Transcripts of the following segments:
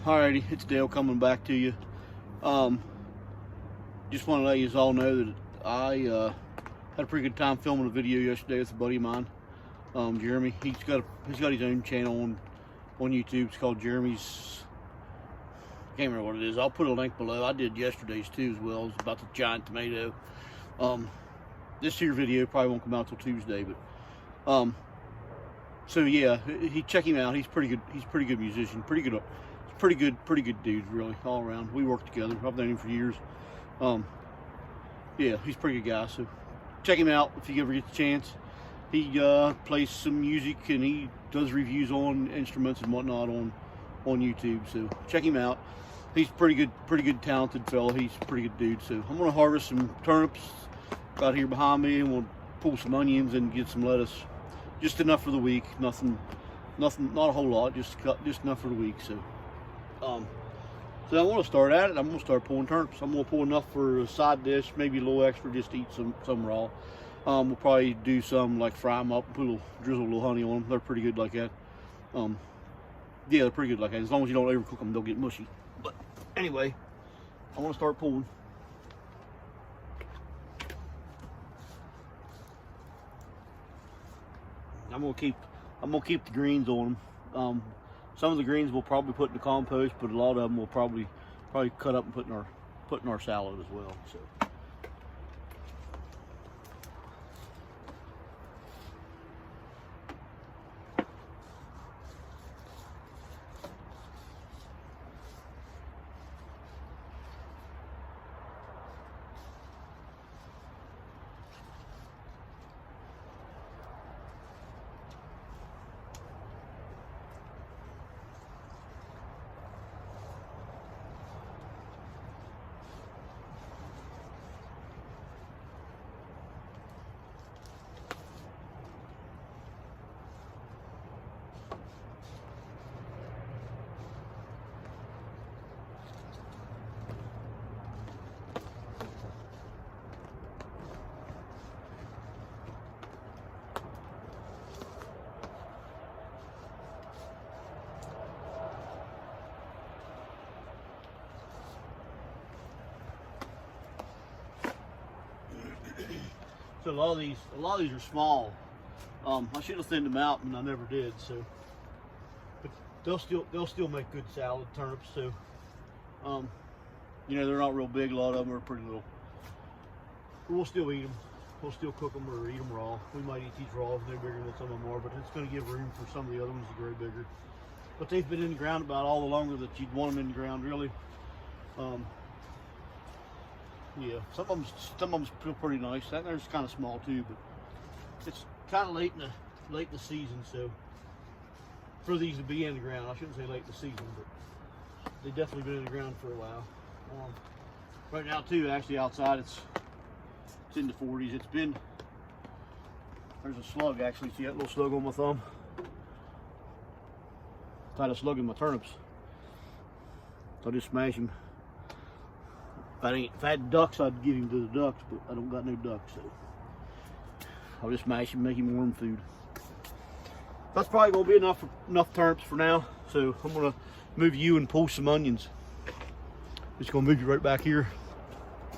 Alrighty, it's Dale coming back to you. Just want to let you all know that I had a pretty good time filming a video yesterday with a buddy of mine, Jeremy. He's got his own channel on YouTube. It's called Jeremy's. I can't remember what it is. I'll put a link below. I did yesterday's too as well. It's about the giant tomato. This here video probably won't come out till Tuesday, but so yeah, check him out. He's pretty good. He's a pretty good musician. Pretty good dude, really, all around. We work together. I've known him for years. Yeah, he's a pretty good guy. So check him out if you ever get the chance. He plays some music and he does reviews on instruments and whatnot on YouTube. So check him out. He's pretty good, talented fella. He's a pretty good dude. So I'm gonna harvest some turnips out here behind me, and we'll pull some onions and get some lettuce. Just enough for the week. Nothing, not a whole lot. Just enough for the week. So I'm gonna start at it. I'm gonna start pulling turnips. I'm gonna pull enough for a side dish, maybe a little extra just to eat some raw. We'll probably do some like fry them up and drizzle a little honey on them. They're pretty good like that. Yeah, they're pretty good like that. As long as you don't overcook them, they'll get mushy. But anyway, I want to start pulling. I'm gonna keep the greens on them. Some of the greens we'll probably put in the compost, but a lot of them we'll probably cut up and put in our salad as well. So. So a lot of these are small. I should have thinned them out, and I never did. So, but they'll still make good salad turnips. So, you know, they're not real big. A lot of them are pretty little. But we'll still eat them. We'll still cook them or eat them raw. We might eat these raw if they're bigger than some of them are, but it's going to give room for some of the other ones to grow bigger. But they've been in the ground about all the longer that you'd want them in the ground, really. Yeah, some of them feel pretty nice. That there's kind of small too, but it's kind of late in the season, so for these to be in the ground, I shouldn't say late in the season, but they've definitely been in the ground for a while. Right now too, actually outside it's in the 40s. There's a slug actually. See that little slug on my thumb? Tied a slug in my turnips. So I just smash him. If I had ducks, I'd give him to the ducks, but I don't got no ducks, so I'll just mash him, make him warm food. That's probably gonna be enough turnips for now. So I'm gonna move you and pull some onions. Just gonna move you right back here.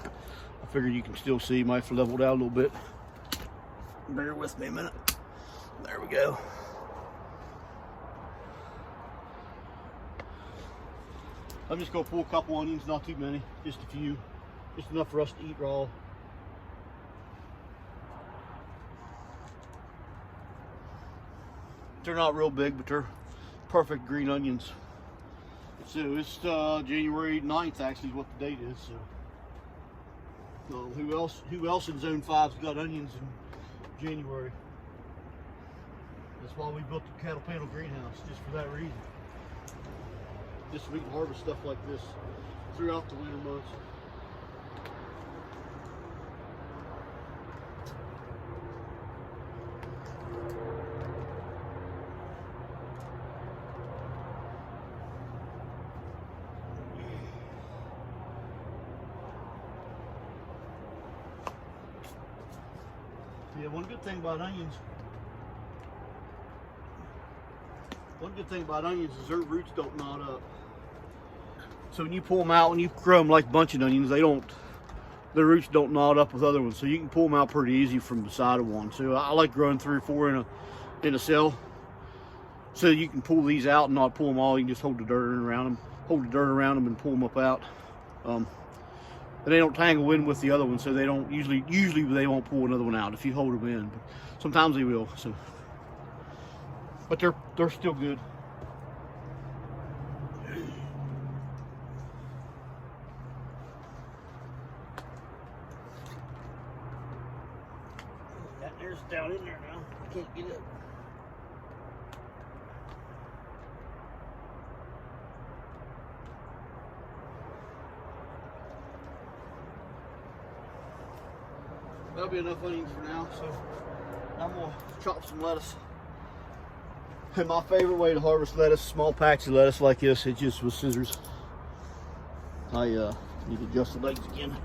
I figure you can still see. Might have to level it out a little bit. Bear with me a minute. There we go. I'm just gonna pull a couple onions, not too many, just a few, just enough for us to eat raw. They're not real big, but they're perfect green onions. So it's January 9th actually is what the date is. So who else in Zone 5's got onions in January? That's why we built the cattle panel greenhouse, just for that reason. Just so we can harvest stuff like this throughout the winter months. Yeah, one good thing about onions is their roots don't knot up. So when you pull them out, when you grow them like bunching onions, their roots don't knot up with other ones, so you can pull them out pretty easy from the side of one. So I like growing 3 or 4 in a cell, so you can pull these out and not pull them all. You can just hold the dirt around them, and pull them up out. And they don't tangle in with the other one, so they don't usually they won't pull another one out if you hold them in. But sometimes they will. So, but they're still good. There's down in there now. I can't get it. That'll be enough onions for now, so I'm gonna chop some lettuce. And my favorite way to harvest lettuce, small packs of lettuce like this, it's just with scissors. I need to adjust the legs again.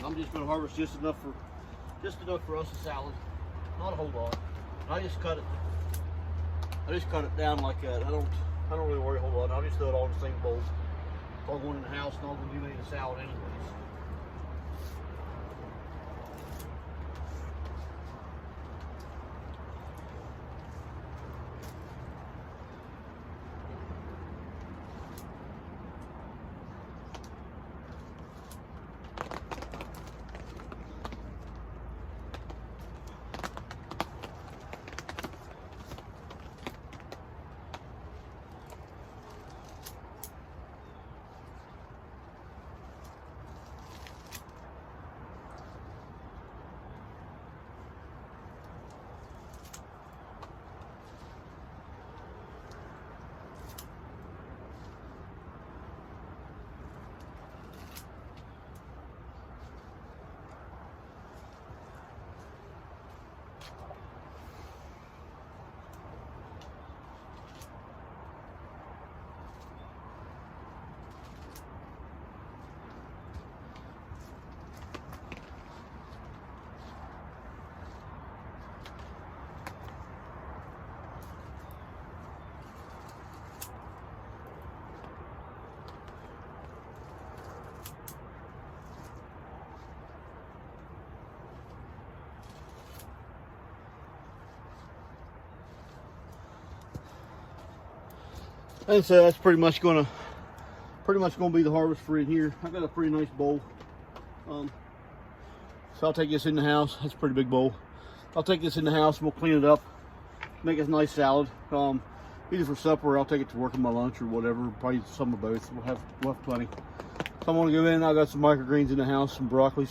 I'm just going to harvest just enough for us a salad, not a whole lot. I just cut it down like that. I don't really worry a whole lot. I'll just throw it all in the same bowl. If I'm going in the house, and I'm going to do any of the salad anyways. And so that's pretty much gonna be the harvest for in here. I got a pretty nice bowl. So I'll take this in the house. That's a pretty big bowl. I'll take this in the house and we'll clean it up, make a nice salad. Either for supper or I'll take it to work on my lunch or whatever. Probably some of both. We'll have plenty. So I'm gonna go in. I got some microgreens in the house, some broccoli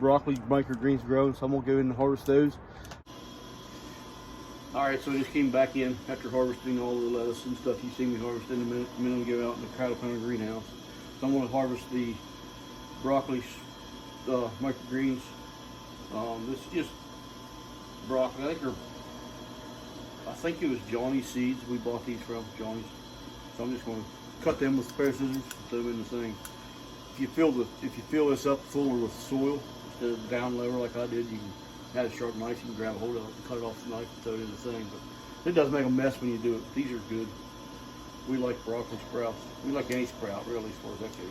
microgreens growing. So I'm gonna go in and harvest those. Alright, so I just came back in after harvesting all the lettuce and stuff you see me harvesting a minute ago out in the Caterpillar greenhouse. So I'm going to harvest the broccoli microgreens. This is just broccoli. I think it was Johnny's seeds we bought these from, Johnny's. So I'm just going to cut them with a pair of scissors and throw them in the thing. If you fill this up fuller with soil instead of down lower like I did, you can add a sharp knife, you can grab a hold of it and cut it off the knife and throw it in the thing. But it does make a mess when you do it. These are good. We like broccoli sprouts. We like any sprout really as far as that goes.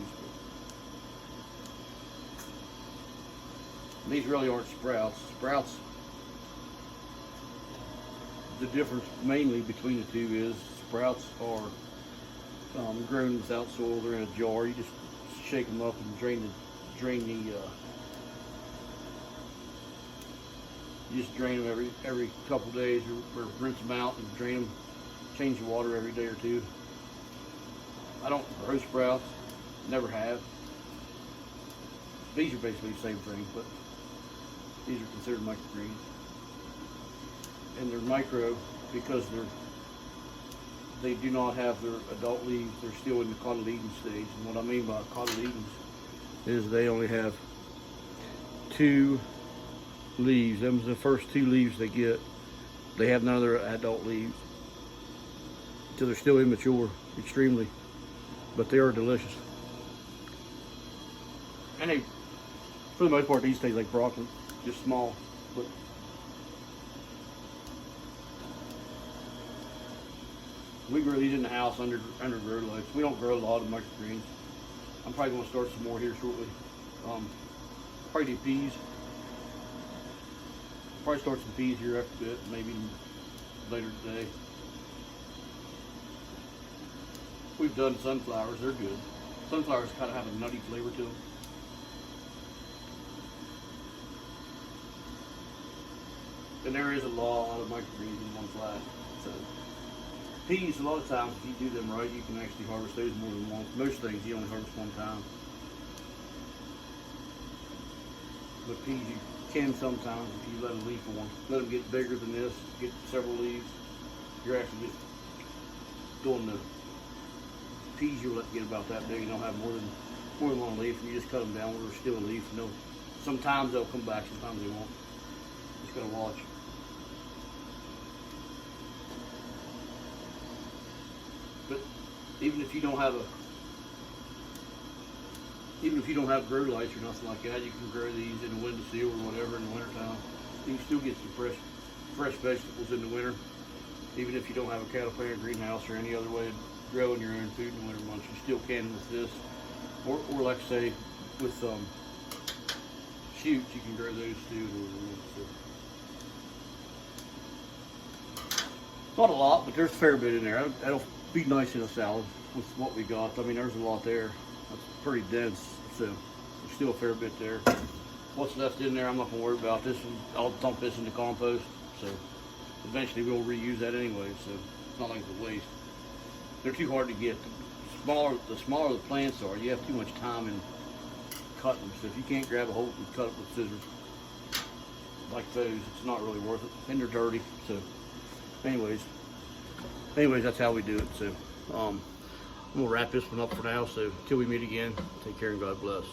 But these really aren't sprouts. Sprouts, the difference mainly between the two is sprouts are grown without soil. They're in a jar. You just shake them up and drain you just drain them every couple days, or rinse them out and drain them, change the water every day or two. I don't grow sprouts, never have. These are basically the same thing, but these are considered microgreens. And they're micro because they do not have their adult leaves. They're still in the cotyledon stage. And what I mean by cotyledons is they only have 2 leaves. Them's the first 2 leaves they get. They have none of their adult leaves. So they're still immature, extremely. But they are delicious. And they, for the most part, these taste like broccoli, just small. But we grow these in the house under grow lights. We don't grow a lot of microgreens. I'm probably going to start some more here shortly. Probably do peas. Probably start some peas here after a bit, maybe later today. We've done sunflowers, they're good. Sunflowers kind of have a nutty flavor to them. And there is a lot of microgreens in one flat. So peas, a lot of times, if you do them right, you can actually harvest those more than once. Most things you only harvest one time. But peas you can sometimes if you let a leaf on. Let them get bigger than this, get several leaves. You're actually just doing the peas you'll let get about that big. You don't have more than one leaf, and you just cut them down where there's still a leaf. And sometimes they'll come back, sometimes they won't. Just gotta watch. But even if you don't have grow lights or nothing like that, you can grow these in a windowsill or whatever in the wintertime. You can still get some fresh vegetables in the winter. Even if you don't have a cattle pen or greenhouse or any other way of growing your own food in the winter months, you still can with this. Or like I say, with shoots, you can grow those too. Not a lot, but there's a fair bit in there. That'll be nice in a salad with what we got. I mean, there's a lot there. That's pretty dense, so there's still a fair bit there. What's left in there, I'm not gonna worry about. This one, I'll dump this into compost. So eventually we'll reuse that anyway. So it's not like it's a waste. They're too hard to get. The smaller the plants are, you have too much time in cutting them. So if you can't grab a hold and cut it with scissors like those, it's not really worth it. And they're dirty. So anyways, that's how we do it. So I'm gonna wrap this one up for now. So till we meet again, take care and God bless.